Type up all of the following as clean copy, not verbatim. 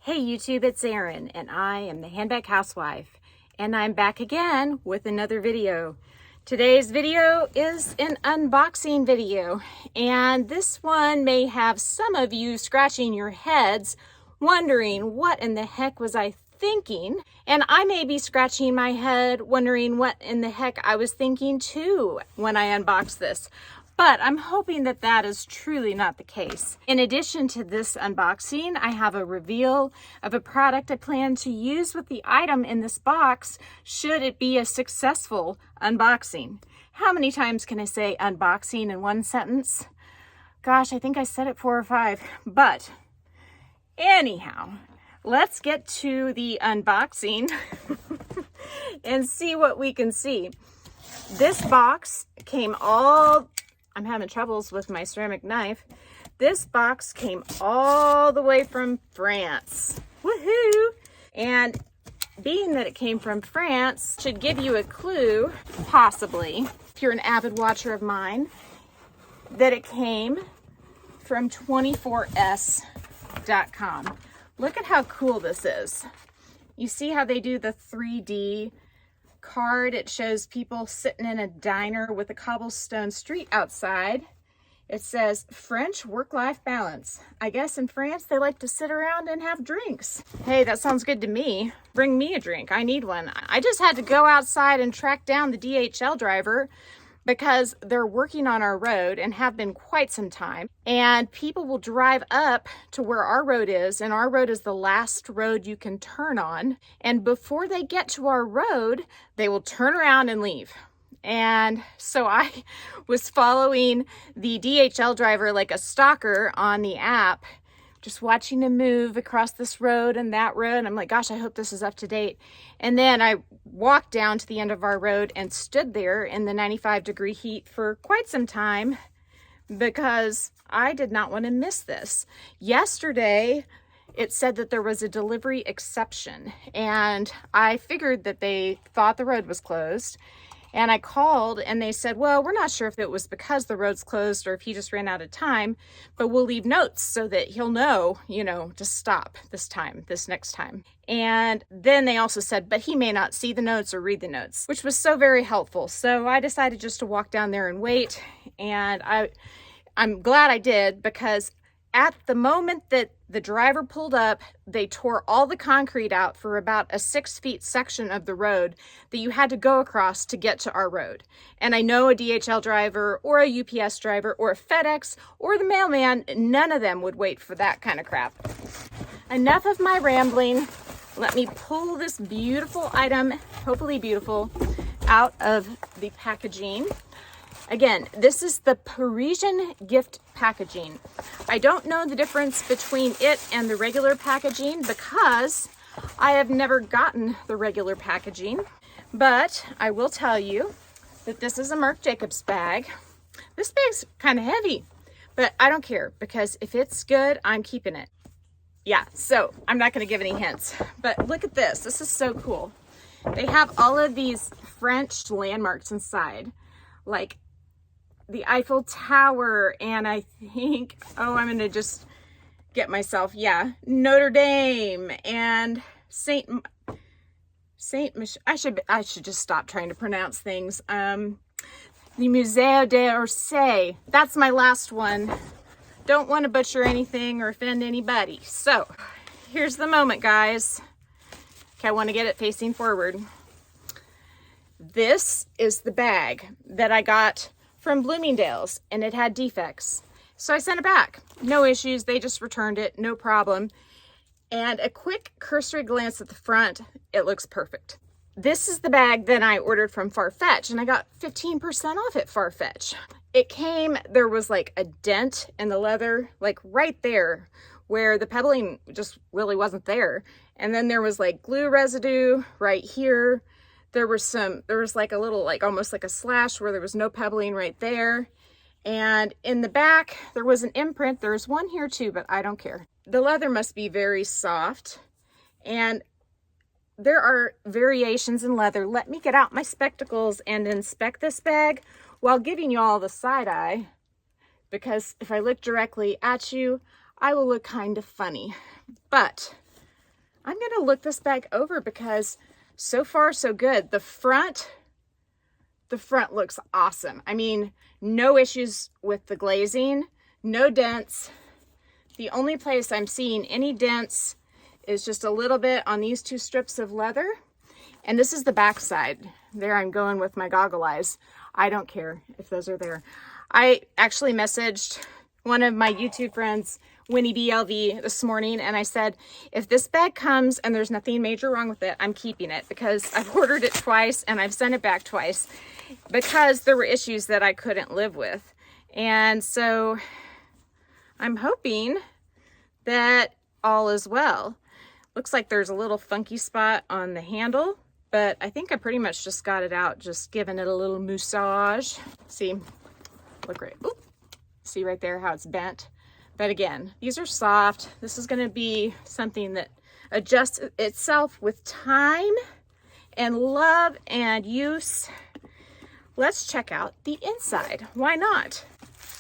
Hey YouTube, it's Erin and I am the Handbag Housewife and I'm back again with another video. Today's video is an unboxing video and this one may have some of you scratching your heads wondering what in the heck was I thinking, and I may be scratching my head wondering what in the heck I was thinking too when I unboxed this. But I'm hoping that that is truly not the case. In addition to this unboxing, I have a reveal of a product I plan to use with the item in this box should it be a successful unboxing. How many times can I say unboxing in one sentence? Gosh, I think I said it 4 or 5. But anyhow, let's get to the unboxing and see what we can see. This box came I'm having troubles with my ceramic knife. This box came all the way from France. Woohoo! And being that it came from France should give you a clue, possibly, if you're an avid watcher of mine, that it came from 24s.com. Look at how cool this is. You see how they do the 3D card? It shows people sitting in a diner with a cobblestone street outside. It says French work-life balance. I guess in France they like to sit around and have drinks. Hey, that sounds good to me. Bring me a drink. I need one. I just had to go outside and track down the DHL driver because they're working on our road and have been quite some time. And people will drive up to where our road is, and our road is the last road you can turn on. And before they get to our road, they will turn around and leave. And so I was following the DHL driver like a stalker on the app, just watching him move across this road and that road. And I'm like, gosh, I hope this is up to date. And then I walked down to the end of our road and stood there in the 95-degree heat for quite some time because I did not want to miss this. Yesterday, it said that there was a delivery exception, and I figured that they thought the road was closed. And I called and they said, well, we're not sure if it was because the road's closed or if he just ran out of time, but we'll leave notes so that he'll know, to stop this next time. And then they also said, but he may not see the notes or read the notes, which was so very helpful. So I decided just to walk down there and wait. And I'm glad I did, because at the moment that the driver pulled up, they tore all the concrete out for about a 6-foot section of the road that you had to go across to get to our road. And I know a DHL driver or a UPS driver or a FedEx or the mailman, none of them would wait for that kind of crap. Enough of my rambling. Let me pull this beautiful item, hopefully beautiful, out of the packaging. Again, this is the Parisian gift packaging. I don't know the difference between it and the regular packaging because I have never gotten the regular packaging, but I will tell you that this is a Marc Jacobs bag. This bag's kind of heavy, but I don't care because if it's good, I'm keeping it. Yeah, so I'm not going to give any hints, but look at this. This is so cool. They have all of these French landmarks inside, like the Eiffel Tower, and I think, I'm going to just get myself, Notre Dame, and I should just stop trying to pronounce things. The Musée d'Orsay. That's my last one. Don't want to butcher anything or offend anybody. So, here's the moment, guys. Okay, I want to get it facing forward. This is the bag that I got from Bloomingdale's, and it had defects. So I sent it back. No issues. They just returned it. No problem. And a quick cursory glance at the front, it looks perfect. This is the bag that I ordered from Farfetch, and I got 15% off at Farfetch. There was like a dent in the leather, like right there where the pebbling just really wasn't there. And then there was like glue residue right here. There was like a little, like almost like a slash where there was no pebbling right there. And in the back, there was an imprint. There's one here too, but I don't care. The leather must be very soft. And there are variations in leather. Let me get out my spectacles and inspect this bag while giving you all the side eye, because if I look directly at you, I will look kind of funny. But I'm gonna look this bag over because so far so good. The front looks awesome. I mean, no issues with the glazing, no dents. The only place I'm seeing any dents is just a little bit on these two strips of leather. And this is the back side. There I'm going with my goggle eyes. I don't care if those are there. I actually messaged one of my YouTube friends, Winnie BLV, this morning, and I said, if this bag comes and there's nothing major wrong with it, I'm keeping it, because I've ordered it twice and I've sent it back twice because there were issues that I couldn't live with. And so I'm hoping that all is well. Looks like there's a little funky spot on the handle, but I think I pretty much just got it out, just giving it a little massage. See, look right, oop, see right there how it's bent. But again, these are soft. This is gonna be something that adjusts itself with time and love and use. Let's check out the inside. Why not?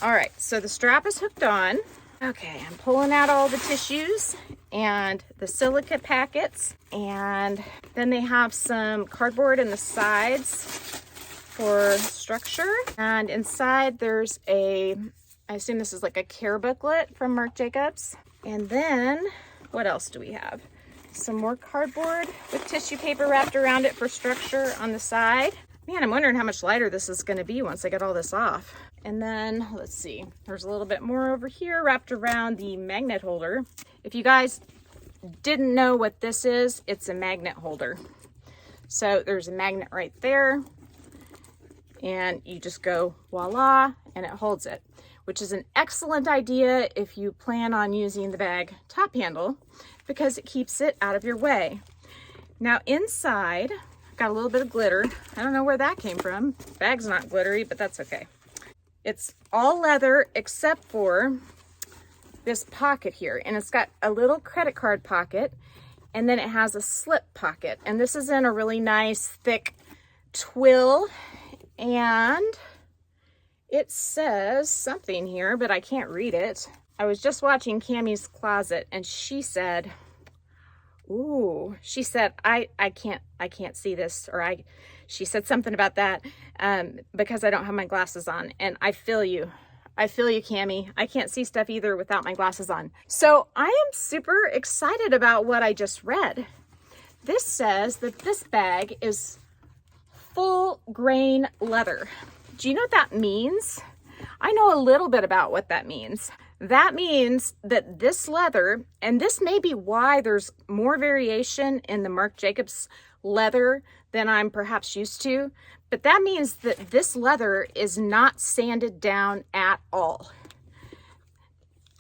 All right, so the strap is hooked on. Okay, I'm pulling out all the tissues and the silica packets, and then they have some cardboard in the sides for structure. And inside there's I assume this is like a care booklet from Marc Jacobs. And then what else do we have? Some more cardboard with tissue paper wrapped around it for structure on the side. Man, I'm wondering how much lighter this is going to be once I get all this off. And then let's see, there's a little bit more over here wrapped around the magnet holder. If you guys didn't know what this is, it's a magnet holder. So there's a magnet right there, and you just go voila, and it holds it, which is an excellent idea if you plan on using the bag top handle, because it keeps it out of your way. Now inside, got a little bit of glitter. I don't know where that came from. Bag's not glittery, but that's okay. It's all leather except for this pocket here, and it's got a little credit card pocket, and then it has a slip pocket, and this is in a really nice thick twill, and it says something here, but I can't read it. I was just watching Cammie's Closet, and she said, ooh, she said, I can't see this, or she said something about that because I don't have my glasses on. And I feel you, Cammie. I can't see stuff either without my glasses on. So I am super excited about what I just read. This says that this bag is full grain leather. Do you know what that means? I know a little bit about what that means. That means that this leather, and this may be why there's more variation in the Marc Jacobs leather than I'm perhaps used to, but that means that this leather is not sanded down at all.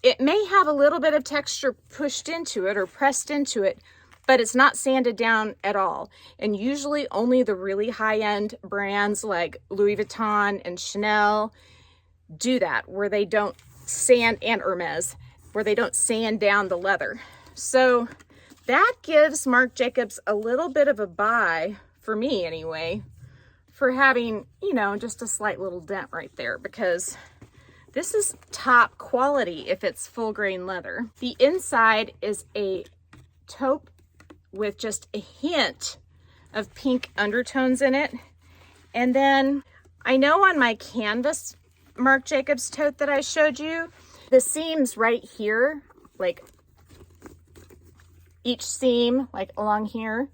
It may have a little bit of texture pushed into it or pressed into it, but it's not sanded down at all. And usually only the really high-end brands like Louis Vuitton and Chanel do that, where they don't sand, and Hermes, where they don't sand down the leather. So that gives Marc Jacobs a little bit of a buy, for me anyway, for having, you know, just a slight little dent right there, because this is top quality if it's full grain leather. The inside is a taupe with just a hint of pink undertones in it. And then I know on my canvas Marc Jacobs tote that I showed you, the seams right here, like each seam, like along here,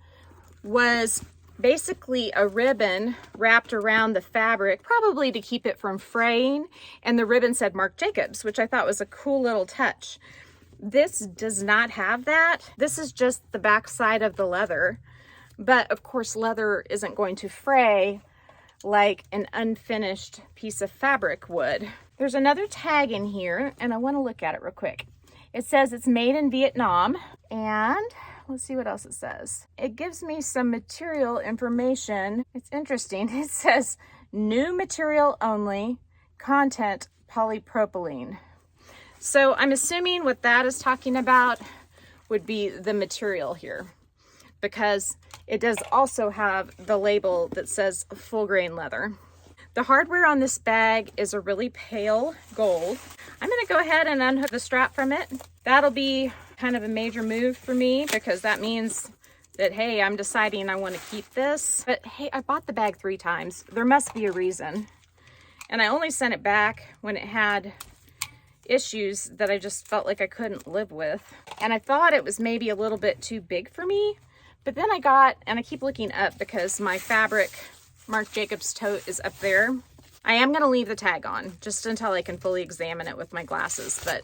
was basically a ribbon wrapped around the fabric, probably to keep it from fraying, and the ribbon said Marc Jacobs, which I thought was a cool little touch. This does not have that. This is just the back side of the leather, but of course leather isn't going to fray like an unfinished piece of fabric would. There's another tag in here, and I want to look at it real quick. It says it's made in Vietnam, and let's see what else it says. It gives me some material information. It's interesting. It says new material only, content polypropylene. So I'm assuming what that is talking about would be the material here, because it does also have the label that says full grain leather. The hardware on this bag is a really pale gold. I'm gonna go ahead and unhook the strap from it. That'll be kind of a major move for me because that means that, hey, I'm deciding I want to keep this. But hey, I bought the bag 3 times. There must be a reason. And I only sent it back when it had issues that I just felt like I couldn't live with. And I thought it was maybe a little bit too big for me. But then I got, and I keep looking up because my fabric Marc Jacobs tote is up there. I am going to leave the tag on just until I can fully examine it with my glasses. But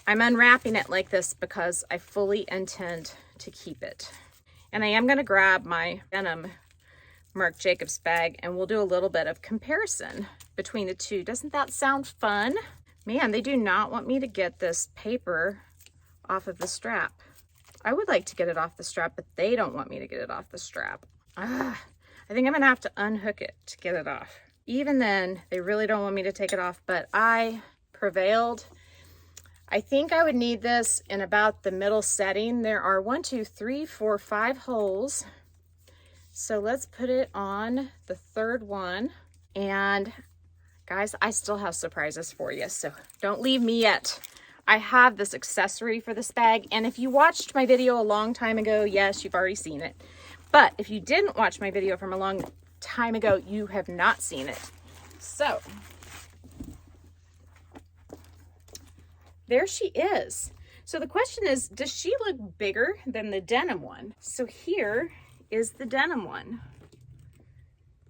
I'm unwrapping it like this because I fully intend to keep it. And I am going to grab my denim Marc Jacobs bag and we'll do a little bit of comparison between the two. Doesn't that sound fun? Man, they do not want me to get this paper off of the strap. I would like to get it off the strap, but they don't want me to get it off the strap. I think I'm gonna have to unhook it to get it off. Even then, they really don't want me to take it off, but I prevailed. I think I would need this in about the middle setting. There are 1, 2, 3, 4, 5 holes. So let's put it on the 3rd one. And guys, I still have surprises for you, so don't leave me yet. I have this accessory for this bag, and if you watched my video a long time ago, yes, you've already seen it. But if you didn't watch my video from a long time ago, you have not seen it. So there she is. So the question is, does she look bigger than the denim one? So here is the denim one.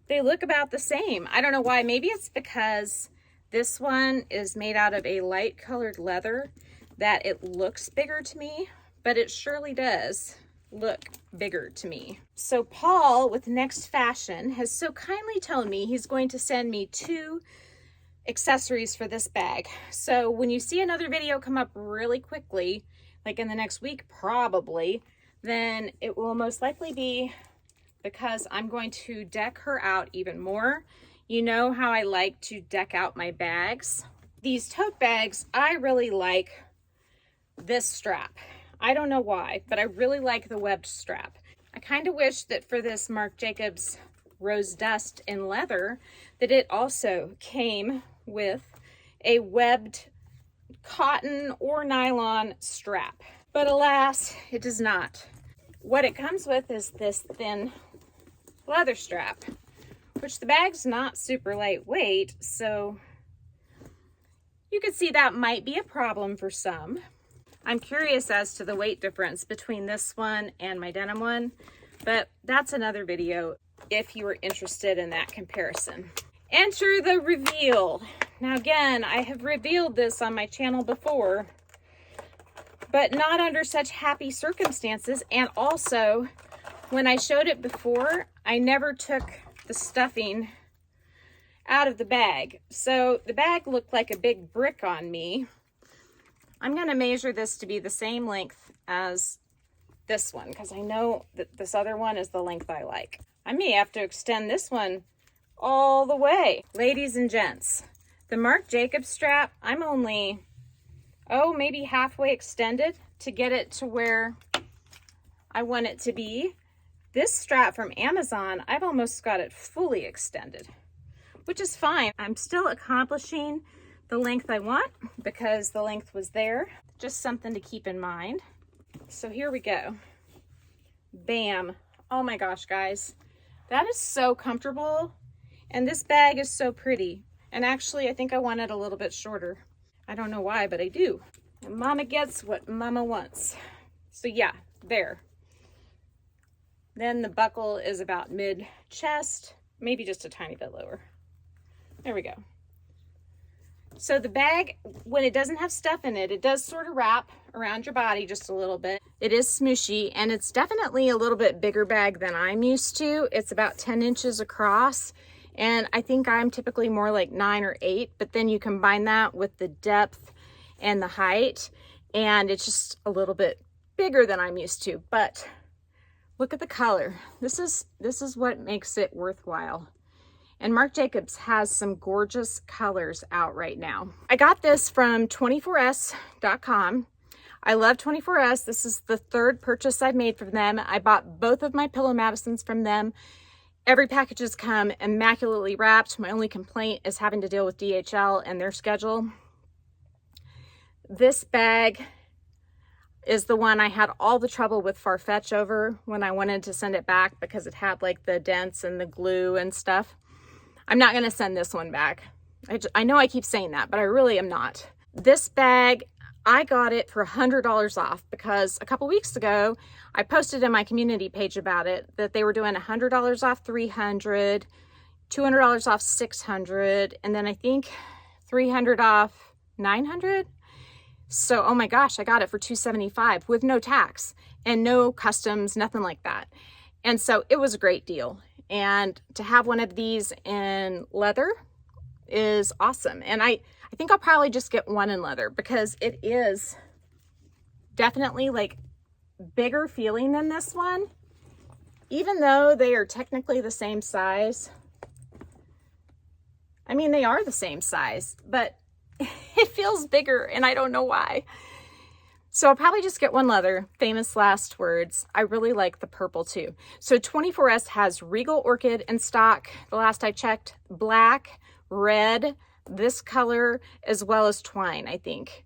They look about the same. I don't know why. Maybe it's because this one is made out of a light colored leather that it looks bigger to me, but it surely does look bigger to me. So Paul with Next Fashion has so kindly told me he's going to send me 2 accessories for this bag. So when you see another video come up really quickly, like in the next week probably, then it will most likely be because I'm going to deck her out even more. You know how I like to deck out my bags. These tote bags, I really like this strap. I don't know why, but I really like the webbed strap. I kind of wish that for this Marc Jacobs Rose Dust in leather, that it also came with a webbed cotton or nylon strap. But alas, it does not. What it comes with is this thin leather strap, which the bag's not super lightweight, so you could see that might be a problem for some. I'm curious as to the weight difference between this one and my denim one, but that's another video if you were interested in that comparison. Enter the reveal. Now again, I have revealed this on my channel before, but not under such happy circumstances. And also, when I showed it before, I never took the stuffing out of the bag. So the bag looked like a big brick on me. I'm gonna measure this to be the same length as this one because I know that this other one is the length I like. I may have to extend this one all the way. Ladies and gents, the Marc Jacobs strap, I'm only, maybe halfway extended to get it to where I want it to be. This strap from Amazon, I've almost got it fully extended, which is fine. I'm still accomplishing the length I want because the length was there. Just something to keep in mind. So here we go. Bam. Oh my gosh, guys. That is so comfortable. And this bag is so pretty. And actually, I think I want it a little bit shorter. I don't know why, but I do. And Mama gets what Mama wants. So yeah, there. Then the buckle is about mid-chest, maybe just a tiny bit lower. There we go. So the bag, when it doesn't have stuff in it, it does sort of wrap around your body just a little bit. It is smooshy, and it's definitely a little bit bigger bag than I'm used to. It's about 10 inches across, and I think I'm typically more like 9 or 8, but then you combine that with the depth and the height, and it's just a little bit bigger than I'm used to. But look at the color. This is what makes it worthwhile. And Marc Jacobs has some gorgeous colors out right now. I got this from 24s.com. I love 24s. This is the 3rd purchase I've made from them. I bought both of my pillow Madisons from them. Every package has come immaculately wrapped. My only complaint is having to deal with DHL and their schedule. This bag is the one I had all the trouble with Farfetch over when I wanted to send it back because it had like the dents and the glue and stuff. I'm not going to send this one back. I know I keep saying that, but I really am not. This bag, I got it for $100 off because a couple weeks ago, I posted in my community page about it that they were doing $100 off $300, $200 off $600, and then I think $300 off $900. So, oh my gosh, I got it for $275 with no tax and no customs, nothing like that. And so it was a great deal. And to have one of these in leather is awesome. And I think I'll probably just get one in leather because it is definitely like bigger feeling than this one. Even though they are technically the same size. I mean, they are the same size, but it feels bigger and I don't know why. So I'll probably just get one leather. Famous last words. I really like the purple too. So 24S has Regal Orchid in stock. The last I checked, black, red, this color, as well as twine, I think.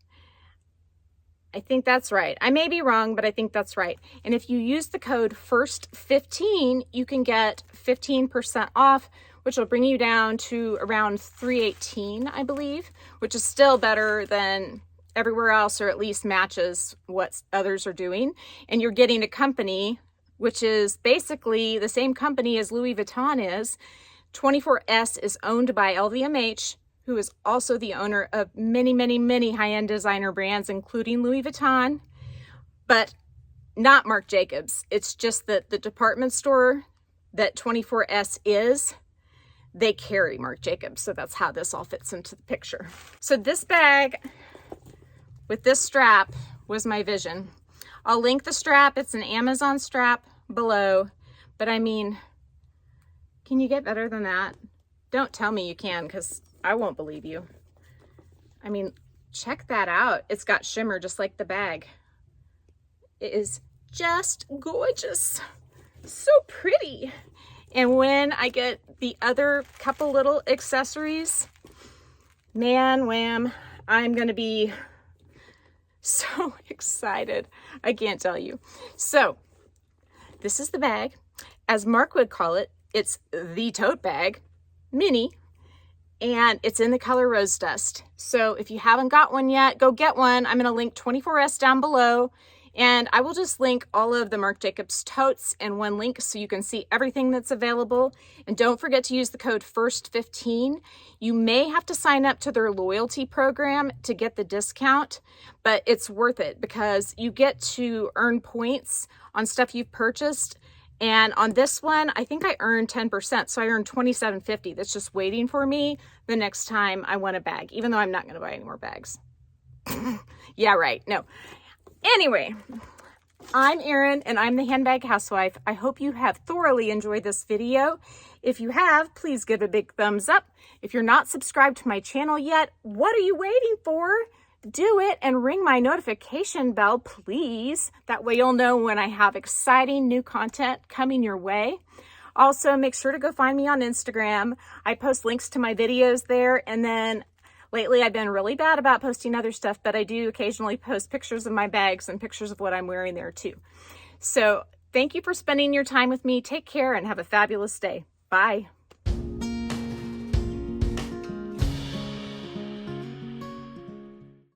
I think that's right. I may be wrong, but I think that's right. And if you use the code FIRST15, you can get 15% off, which will bring you down to around $318, I believe, which is still better than everywhere else, or at least matches what others are doing. And you're getting a company, which is basically the same company as Louis Vuitton is. 24S is owned by LVMH, who is also the owner of many, many, many high-end designer brands, including Louis Vuitton, but not Marc Jacobs. It's just that the department store that 24S is, they carry Marc Jacobs. So that's how this all fits into the picture. So this bag with this strap was my vision. I'll link the strap. It's an Amazon strap below, but I mean, can you get better than that? Don't tell me you can, because I won't believe you. I mean, check that out. It's got shimmer just like the bag. It is just gorgeous. So pretty. And when I get the other couple little accessories, man, wham, I'm going to be so excited. I can't tell you. So this is the bag. As Marc would call it, it's the tote bag, mini, and it's in the color Rose Dust. So if you haven't got one yet, go get one. I'm going to link 24S down below, and I will just link all of the Marc Jacobs totes in one link so you can see everything that's available. And don't forget to use the code FIRST15. You may have to sign up to their loyalty program to get the discount, but it's worth it because you get to earn points on stuff you've purchased. And on this one, I think I earned 10%. So I earned $27.50. That's just waiting for me the next time I want a bag, even though I'm not going to buy any more bags. Yeah, right. No. Anyway, I'm Erin and I'm the Handbag Housewife. I hope you have thoroughly enjoyed this video. If you have, please give a big thumbs up. If you're not subscribed to my channel yet, what are you waiting for? Do it and ring my notification bell, please. That way you'll know when I have exciting new content coming your way. Also, make sure to go find me on Instagram. I post links to my videos there. And then lately I've been really bad about posting other stuff, but I do occasionally post pictures of my bags and pictures of what I'm wearing there too. So thank you for spending your time with me. Take care and have a fabulous day. Bye.